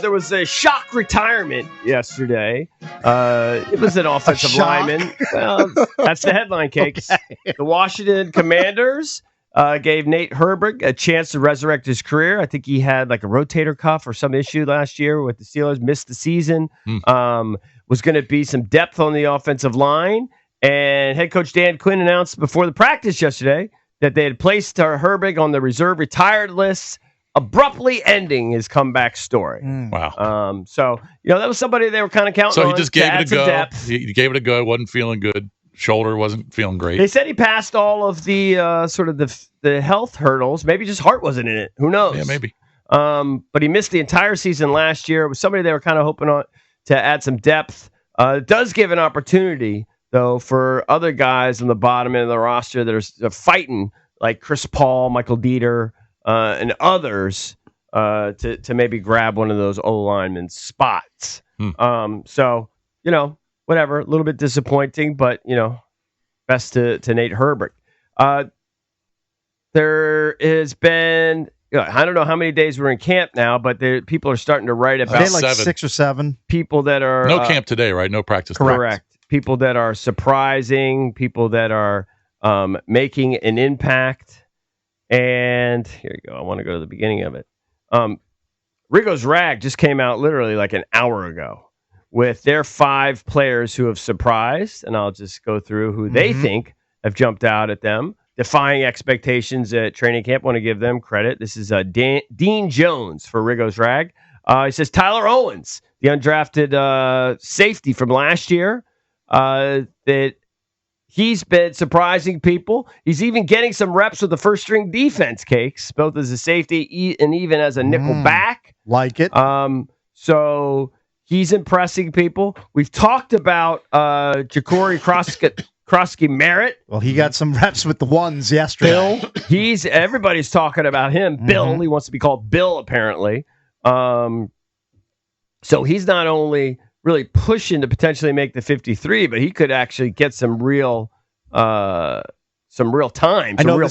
There was a shock retirement yesterday. It was an offensive lineman. Well, that's the headline, Cakes. Okay. The Washington Commanders gave Nate Herbig a chance to resurrect his career. I think he had like a rotator cuff or some issue last year with the Steelers, missed the season. Was going to be some depth on the offensive line. And head coach Dan Quinn announced before the practice yesterday that they had placed Herbig on the reserve retired list, abruptly ending his comeback story. Wow. So, that was somebody they were kind of counting on. So he just gave it a go. Depth. He gave it a go. Wasn't feeling good. Shoulder wasn't feeling great. They said he passed all of the sort of the health hurdles. Maybe just heart wasn't in it. Who knows? Yeah, maybe. But he missed the entire season last year. It was somebody they were kind of hoping on to add some depth. It does give an opportunity, though, for other guys on the bottom end of the roster that are fighting, like Chris Paul, Michael Dieter, and others, to maybe grab one of those O-lineman spots. So, whatever, a little bit disappointing, but, best to Nate Herbig. There has been, I don't know how many days we're in camp now, but people are starting to write about like 6 or 7 people that are no camp today, right? No practice. Correct. People that are surprising, people that are making an impact. And here you go. I want to go to the beginning of it. Rigo's Rag just came out literally like an hour ago with their 5 players who have surprised, and I'll just go through who they think have jumped out at them, defying expectations at training camp. Want to give them credit. This is Dean Jones for Rigo's Rag. He says Tyler Owens, the undrafted safety from last year, that he's been surprising people. He's even getting some reps with the first-string defense, Cakes, both as a safety and even as a nickel back. Like it. So he's impressing people. We've talked about Ja'Cory Krosky Merritt. Well, he got some reps with the ones yesterday. Bill, everybody's talking about him. Bill, he wants to be called Bill, apparently. So he's not only really pushing to potentially make the 53, but he could actually get some real time, some real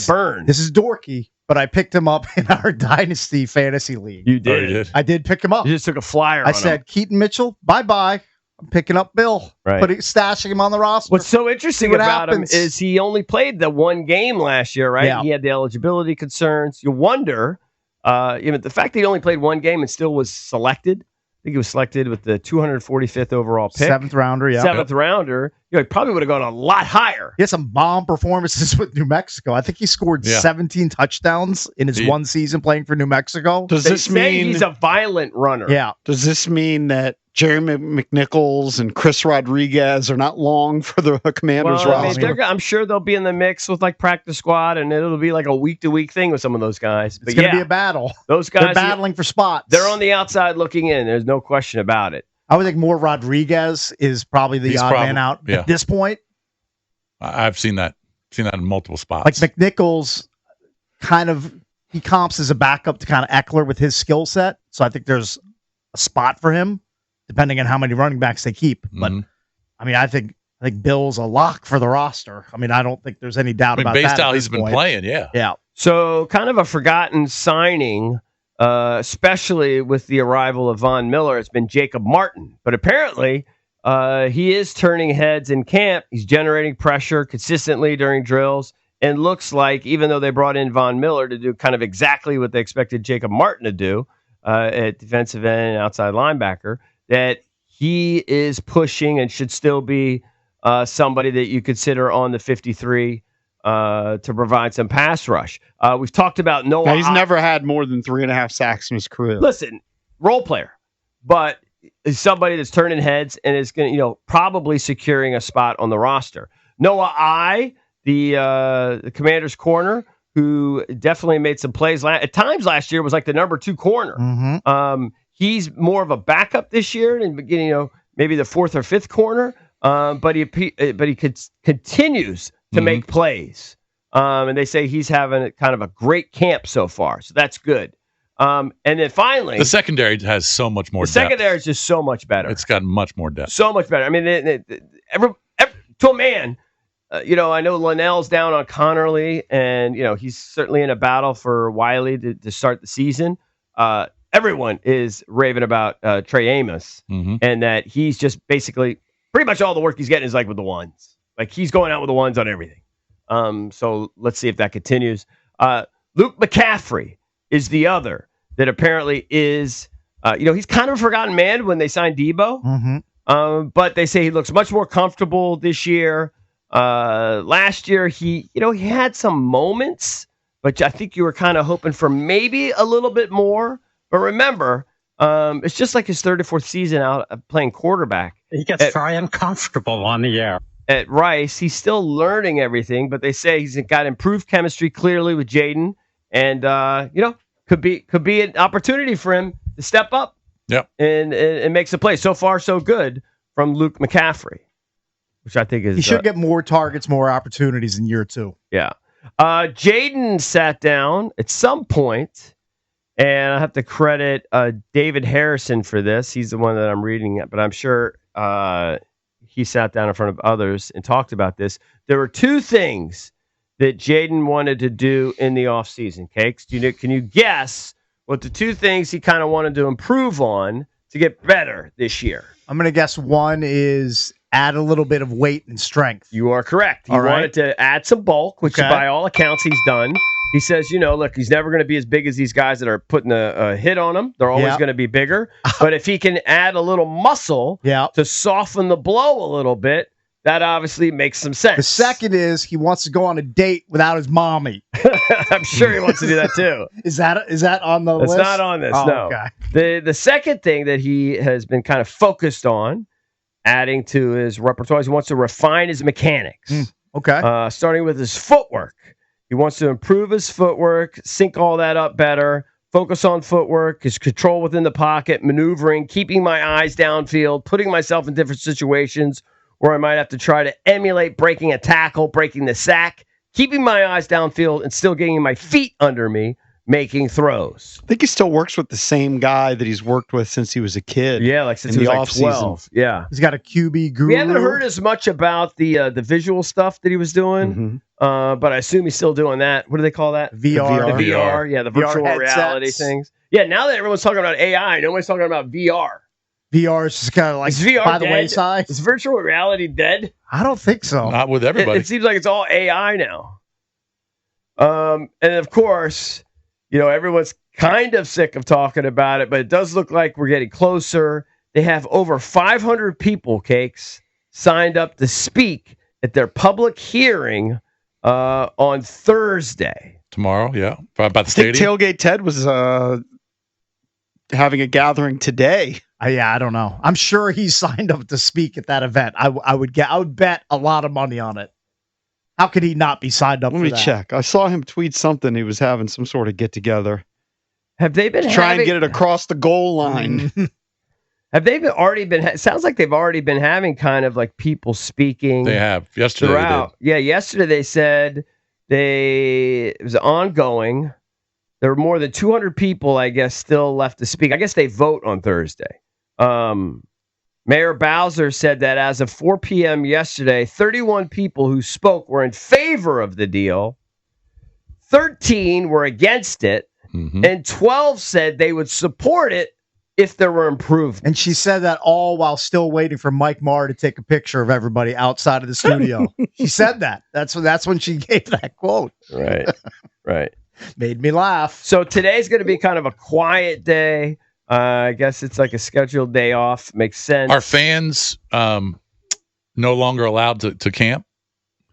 burn. This is dorky, but I picked him up in our Dynasty Fantasy League. You did. Oh, you did? I did pick him up. You just took a flyer. I said, Keaton Mitchell, bye-bye. I'm picking up Bill. Right. Stashing him on the roster. What's so interesting about him is he only played the one game last year, right? Yeah. He had the eligibility concerns. You wonder, the fact that he only played one game and still was selected. I think he was selected with the 245th overall pick. 7th rounder, yeah. 7th rounder. He probably would have gone a lot higher. He had some bomb performances with New Mexico. I think he scored 17 touchdowns in his one season playing for New Mexico. Does this mean he's a violent runner? Yeah. Does this mean that Jeremy McNichols and Chris Rodriguez are not long for the Commanders roster? I'm sure they'll be in the mix with like practice squad, and it'll be like a week-to-week thing with some of those guys. It's going to be a battle. Those guys, they're battling for spots. They're on the outside looking in. There's no question about it. I would think more Rodriguez is probably the odd man out at this point. I've seen that. In multiple spots. Like McNichols, he comps as a backup to kind of Eckler with his skill set. So I think there's a spot for him, depending on how many running backs they keep. But I think Bill's a lock for the roster. I don't think there's any doubt about that. Based on how he's been playing, yeah. So kind of a forgotten signing, especially with the arrival of Von Miller. It's been Jacob Martin, but apparently he is turning heads in camp. He's generating pressure consistently during drills, and looks like, even though they brought in Von Miller to do kind of exactly what they expected Jacob Martin to do at defensive end and outside linebacker, that he is pushing and should still be somebody that you consider on the 53 to provide some pass rush. We've talked about Noah. Now, he's never had more than 3.5 sacks in his career. Listen, role player, but is somebody that's turning heads and is going to, probably securing a spot on the roster. Noah the Commander's corner, who definitely made some plays at times last year, was like the number 2 corner. He's more of a backup this year, and maybe the 4th or 5th corner. But he continues to make plays. And they say he's having kind of a great camp so far, so that's good. And then finally, the secondary has so much more depth. The secondary is just so much better. It's got much more depth. So much better. To a man, I know Linnell's down on Connerly, and he's certainly in a battle for Wiley to start the season. everyone is raving about Trey Amos, and that he's just basically pretty much all the work he's getting is like with the ones. Like he's going out with the ones on everything. So let's see if that continues. Luke McCaffrey is the other that apparently is, he's kind of a forgotten man when they signed Debo. But they say he looks much more comfortable this year. Last year, he had some moments, but I think you were kind of hoping for maybe a little bit more. But remember, it's just like his third or fourth season out playing quarterback. He gets very uncomfortable on the air. At Rice, he's still learning everything, but they say he's got improved chemistry clearly with Jayden, and could be an opportunity for him to step up. Yep. And make some plays. So far, so good from Luke McCaffrey, which I think is he should get more targets, more opportunities in year 2. Yeah. Jayden sat down at some point, and I have to credit David Harrison for this. He's the one that I'm reading it, but I'm sure he sat down in front of others and talked about this. There were 2 things that Jayden wanted to do in the offseason. Cakes, can you guess what the 2 things he kind of wanted to improve on to get better this year? I'm going to guess one is add a little bit of weight and strength. You are correct. He wanted to add some bulk, which by all accounts he's done. He says, look, he's never going to be as big as these guys that are putting a hit on him. They're always going to be bigger. But if he can add a little muscle to soften the blow a little bit, that obviously makes some sense. The second is he wants to go on a date without his mommy. I'm sure he wants to do that too. Is that on the list? It's not on this, no. Okay. The second thing that he has been kind of focused on adding to his repertoire is he wants to refine his mechanics. Okay. Starting with his footwork. He wants to improve his footwork, sync all that up better, focus on footwork, his control within the pocket, maneuvering, keeping my eyes downfield, putting myself in different situations where I might have to try to emulate breaking a tackle, breaking the sack, keeping my eyes downfield and still getting my feet under me, making throws. I think he still works with the same guy that he's worked with since he was a kid. Yeah, like since he was like 12. Yeah. He's got a QB guru. We haven't heard as much about the visual stuff that he was doing, but I assume he's still doing that. What do they call that? VR. The VR. Yeah, the virtual reality things. Yeah, now that everyone's talking about AI, nobody's talking about VR. VR is just kind of like by the wayside. Is virtual reality dead? I don't think so. Not with everybody. It seems like it's all AI now. And of course, everyone's kind of sick of talking about it, but it does look like we're getting closer. They have over 500 people, Cakes, signed up to speak at their public hearing on Thursday. Tomorrow, yeah. About the stadium. Tailgate Ted was having a gathering today. I don't know. I'm sure he's signed up to speak at that event. I would bet a lot of money on it. How could he not be signed up? Let me check. I saw him tweet something. He was having some sort of get together. Have they been trying to get it across the goal line? Have they already been? It sounds like they've already been having kind of like people speaking. They have yesterday. Throughout. Yeah, yesterday they said it was ongoing. There were more than 200 people, I guess, still left to speak. I guess they vote on Thursday. Mayor Bowser said that as of 4 p.m. yesterday, 31 people who spoke were in favor of the deal. 13 were against it, and 12 said they would support it if there were improvements. And she said that all while still waiting for Mike Marr to take a picture of everybody outside of the studio. She said that. That's when she gave that quote. Right. Made me laugh. So today's going to be kind of a quiet day. I guess it's like a scheduled day off. Makes sense. Are fans no longer allowed to camp?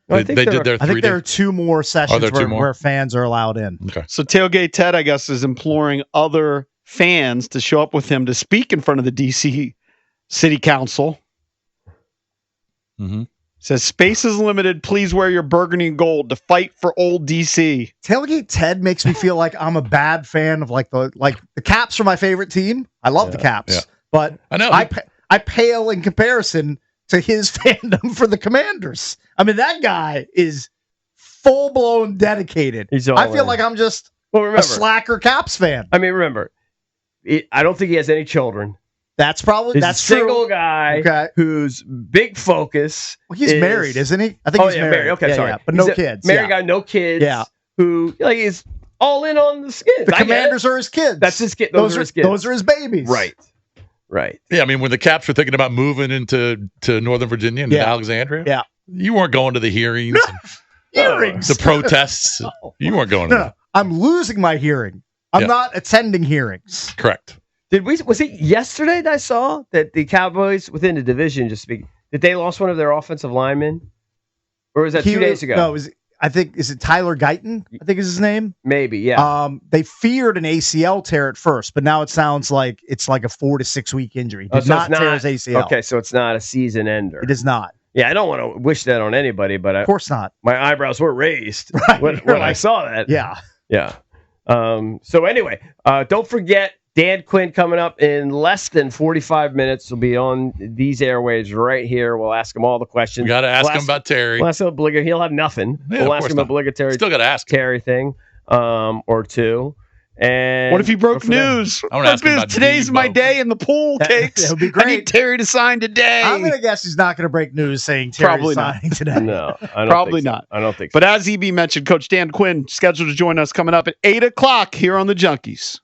No, they did their 3 I think there are 2 more sessions more? where fans are allowed in. Okay. So Tailgate Ted, I guess, is imploring other fans to show up with him to speak in front of the D.C. City Council. Says space is limited. Please wear your burgundy and gold to fight for old DC. Tailgate Ted makes me feel like I'm a bad fan of the Caps are my favorite team. I love the Caps, but I know I pale in comparison to his fandom for the Commanders. I mean, that guy is full blown dedicated. I feel like I'm just a slacker Caps fan. I mean, remember, I don't think he has any children. That's probably He's a single guy whose big focus. Well, he's married, isn't he? I think he's married. Okay, sorry. Yeah, but no kids. Married guy, no kids. Yeah. Who he's all in on the Skids. The Commanders are his kids. That's his kid. Those are his kids. Those are his babies. Right. Yeah, I mean, when the Caps were thinking about moving into Northern Virginia and Alexandria, you weren't going to the hearings, the protests. You weren't going to that. I'm losing my hearing. I'm not attending hearings. Correct. Was it yesterday that I saw that the Cowboys within the division, just speaking, that they lost one of their offensive linemen? Or was that 2 days ago? No, I think, is it Tyler Guyton? I think is his name. Maybe, yeah. They feared an ACL tear at first, but now it sounds like it's like a 4 to 6 week injury. Did not tear his ACL. Okay, so it's not a season ender. It is not. Yeah, I don't want to wish that on anybody, but of course not. My eyebrows were raised when I saw that. Yeah. So anyway, don't forget Dan Quinn coming up in less than 45 minutes. Will be on these airwaves right here. We'll ask him all the questions. We got to ask him about Terry. We'll ask him he'll have nothing. We'll ask him obligatory. Still got to ask Terry thing, or two. And what if he broke news? I want to ask him about today's my day in the pool, Cakes. It would be great. I need Terry to sign today. I'm going to guess he's not going to break news saying Terry's signing today. No, I don't Probably think so. not. I don't think so. But as EB mentioned, Coach Dan Quinn scheduled to join us coming up at 8 o'clock here on the Junkies.